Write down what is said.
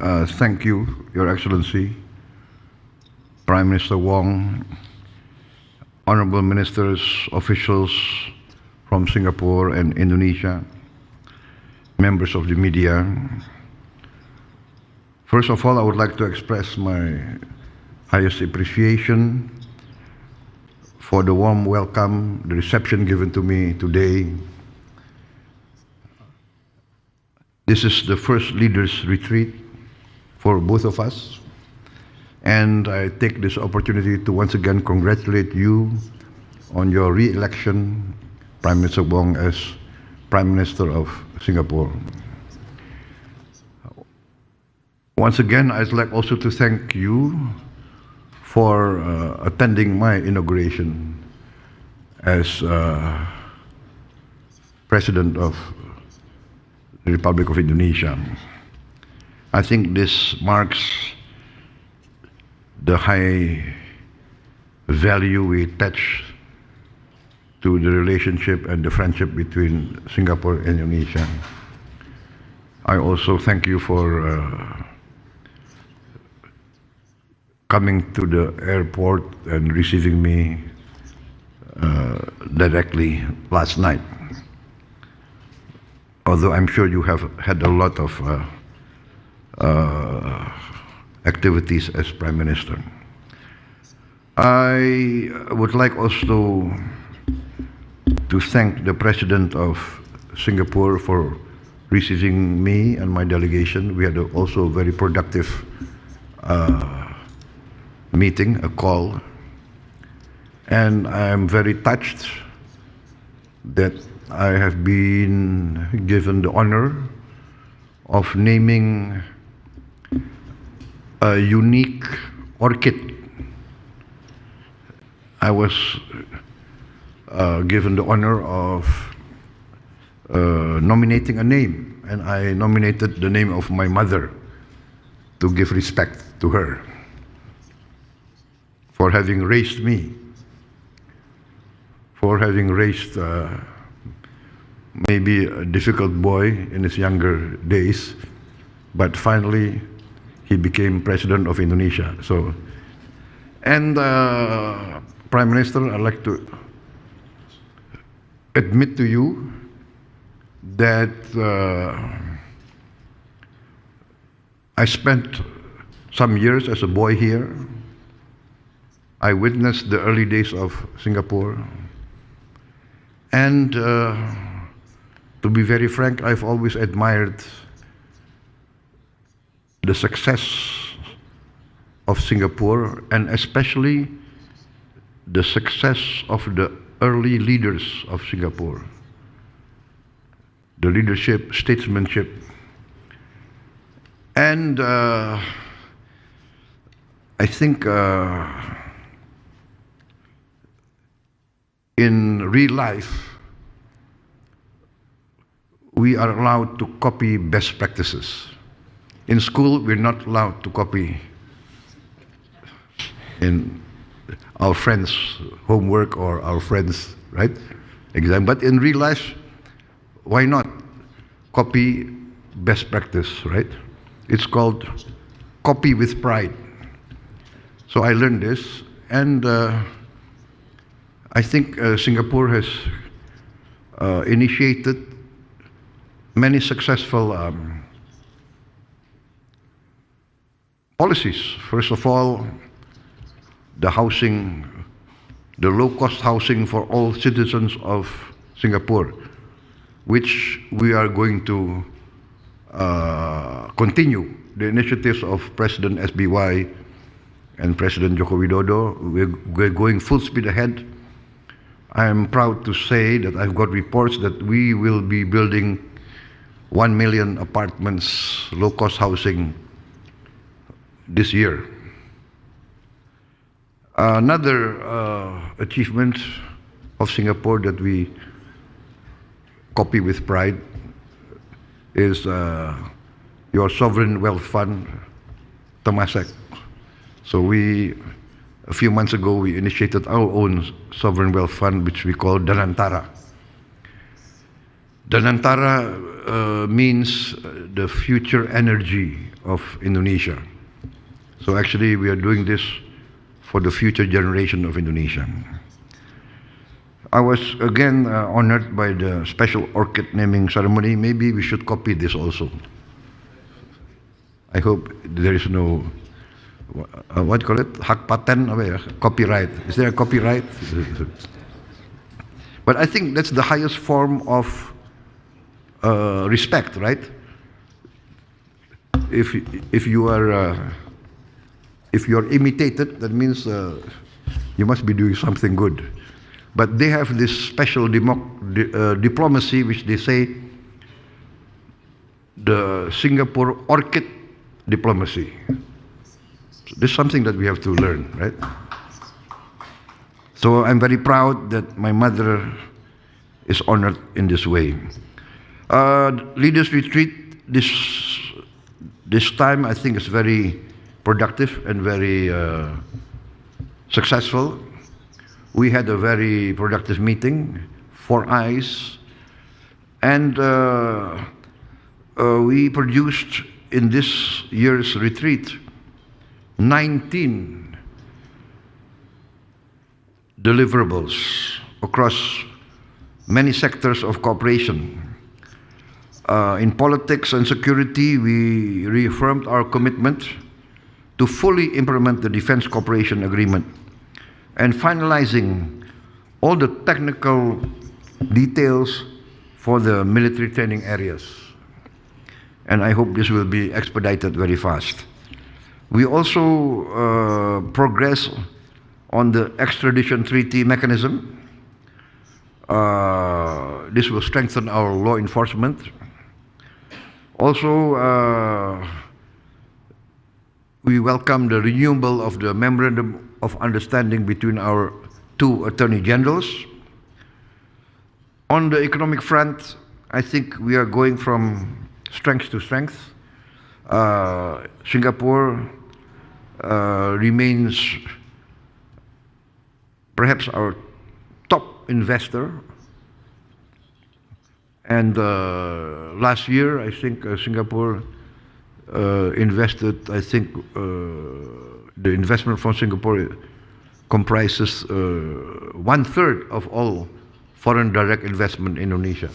Thank you, Your Excellency, Prime Minister Wong, honorable ministers, officials from Singapore and Indonesia, members of the media. First of all, I would like to express my highest appreciation for the warm welcome, the reception given to me today. This is the first leaders' retreat for both of us, and I take this opportunity to once again congratulate you on your re-election, Prime Minister Wong, as Prime Minister of Singapore. Once again, I'd like also to thank you for attending my inauguration as President of the Republic of Indonesia. I think this marks the high value we attach to the relationship and the friendship between Singapore and Indonesia. I also thank you for coming to the airport and receiving me directly last night. Although I'm sure you have had a lot of activities as Prime Minister. I would like also to thank the President of Singapore for receiving me and my delegation. We had also a very productive meeting, a call, and I'm very touched that I have been given the honor of naming a unique orchid. I was given the honor of nominating a name, and I nominated the name of my mother to give respect to her for having raised me, for having raised maybe a difficult boy in his younger days, but finally he became President of Indonesia. So, and Prime Minister, I'd like to admit to you that I spent some years as a boy here. I witnessed the early days of Singapore, and to be very frank, I've always admired the success of Singapore, and especially the success of the early leaders of Singapore. The leadership, statesmanship, and I think in real life, we are allowed to copy best practices. In school, we're not allowed to copy in our friends' homework or our friends', right, exam. But in real life, why not copy best practice, right? It's called copy with pride. So I learned this, and I think Singapore has initiated many successful policies. First of all, the housing, the low-cost housing for all citizens of Singapore, which we are going to continue. The initiatives of President SBY and President Joko Widodo, we're going full speed ahead. I am proud to say that I've got reports that we will be building 1 million apartments, low-cost housing this year. Another achievement of Singapore that we copy with pride is your sovereign wealth fund, Temasek. So a few months ago, we initiated our own sovereign wealth fund, which we call Danantara. Danantara means the future energy of Indonesia. So actually we are doing this for the future generation of Indonesia. I was again honored by the special orchid naming ceremony. Maybe we should copy this also. I hope there is no, what do you call it? Hak paten, copyright. Is there a copyright? But I think that's the highest form of respect, right? If you are imitated, that means you must be doing something good. But they have this special diplomacy, which they say the Singapore orchid diplomacy. So this is something that we have to learn, right? So I'm very proud that my mother is honored in this way. Leaders retreat this time, I think, is very productive and very successful. We had a very productive meeting, 4 eyes, and we produced in this year's retreat 19 deliverables across many sectors of cooperation. In politics and security, we reaffirmed our commitment to fully implement the Defense Cooperation Agreement and finalizing all the technical details for the military training areas. And I hope this will be expedited very fast. We also progress on the extradition treaty mechanism. This will strengthen our law enforcement. Also, we welcome the renewal of the Memorandum of Understanding between our 2 Attorney Generals. On the economic front, I think we are going from strength to strength. Singapore remains perhaps our top investor. And last year, I think Singapore invested, I think the investment from Singapore comprises 1/3 of all foreign direct investment in Indonesia.